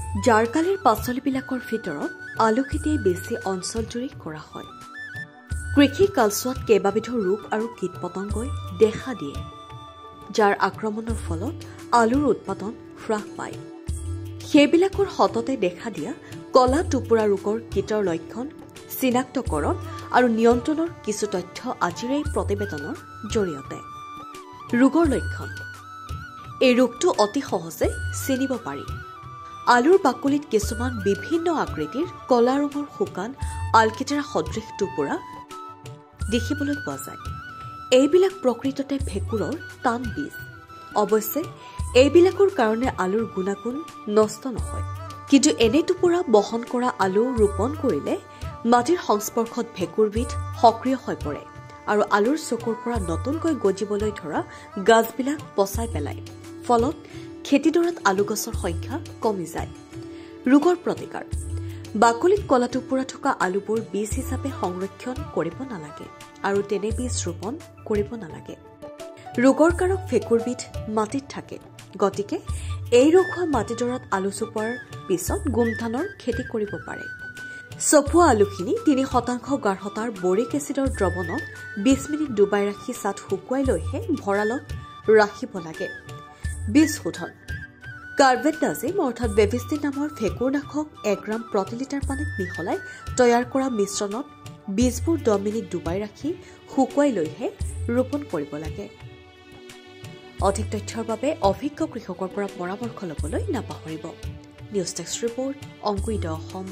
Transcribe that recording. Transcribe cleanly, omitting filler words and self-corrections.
জাৰকালিৰ পাচলিবিলাকৰ ভিতৰত আলু খেতিয়ে বেছি অঞ্চলজুৰি কৰা হয়। কৃষি কালচোৱাত কেইবাবিধো ৰোগ আৰু কীট-পতংগই দেখা দিয়ে, যাৰ আক্ৰমণৰ ফলত আলুৰ উৎপাদন হ্ৰাস পায়। সেইবিলাকৰ সততে দেখা দিয়া কলা টোপোৰা ৰোগৰ কীটৰ লক্ষণ, চিনাক্তকৰণ আৰু নিয়ন্ত্ৰণৰ কিছু তথ্য আজিৰ এই প্ৰতিবেদনৰ জৰিয়তে। ৰোগৰ লক্ষণ। এই ৰোগটো অতি সহজে চিনিব পাৰি। আলুৰ বাকলিত কিছুমান বিভিন্ন আকৃতিৰ কলা ৰঙৰ শুকান আলকেটেৰা সদৃশ টোপোৰা দেখিবলৈ পোৱা যায়। এইবিলাক প্ৰকৃততে ভেঁকুৰৰ টান বীজ। অৱশ্যে এইবিলাকৰ কাৰণে আলুৰ গুণাগুণ নষ্ট নহয়, কিন্তু এনে টোপোৰা বহন কৰা আলু ৰোপণ কৰিলে মাটিৰ সংস্পৰ্শত ভেঁকুৰবিধ সক্ৰিয় হৈ পৰে আৰু আলুৰ চকুৰ পৰা নতুনকৈ গজিবলৈ ধৰা গাজবিলাক পচাই পেলায়। ফলত খেতিডৰাত আলু গছৰ সংখ্যা কমি যায়। ৰোগৰ প্ৰতিকাৰ। বাকলিত কলা টোপোৰা থকা আলুবোৰ বীজ হিচাপে সংৰক্ষণ কৰিব নালাগে আৰু তেনে বীজ ৰোপণ কৰিব নালাগে। ৰোগৰ কাৰক ভেঁকুৰবিধ মাটিত থাকে, গতিকে এই ৰোগ হোৱা মাটিডৰাত আলু চপোৱাৰ পিছত গোমধানৰ খেতি কৰিব পাৰে। চপোৱা আলুখিনি 3% গাঢ়তাৰ বৰিক এচিডৰ দ্ৰৱণত 20 মিনিট ডুবাই ৰাখি ছাট শুকুৱাই লৈহে ভঁৰালত ৰাখিব লাগে। বীজ শোধন। কাৰ্বেণ্ডাজিম অৰ্থাৎ বেভিষ্টিন নামৰ ভেঁকুৰনাশক 1 গ্ৰাম প্ৰতি লিটাৰ পানীত মিহলাই তৈয়াৰ কৰা মিশ্ৰণত বীজবোৰ 10 মিনিট ডুবাই ৰাখি শুকুৱাই লৈহে ৰোপণ কৰিব লাগে। অধিক তথ্যৰ বাবে অভিজ্ঞ কৃষকৰ পৰা পৰামৰ্শ ল'বলৈ নাপাহৰিব। নিউজ ডেস্ক ৰিপৰ্ট, অংকুৰিত অসম।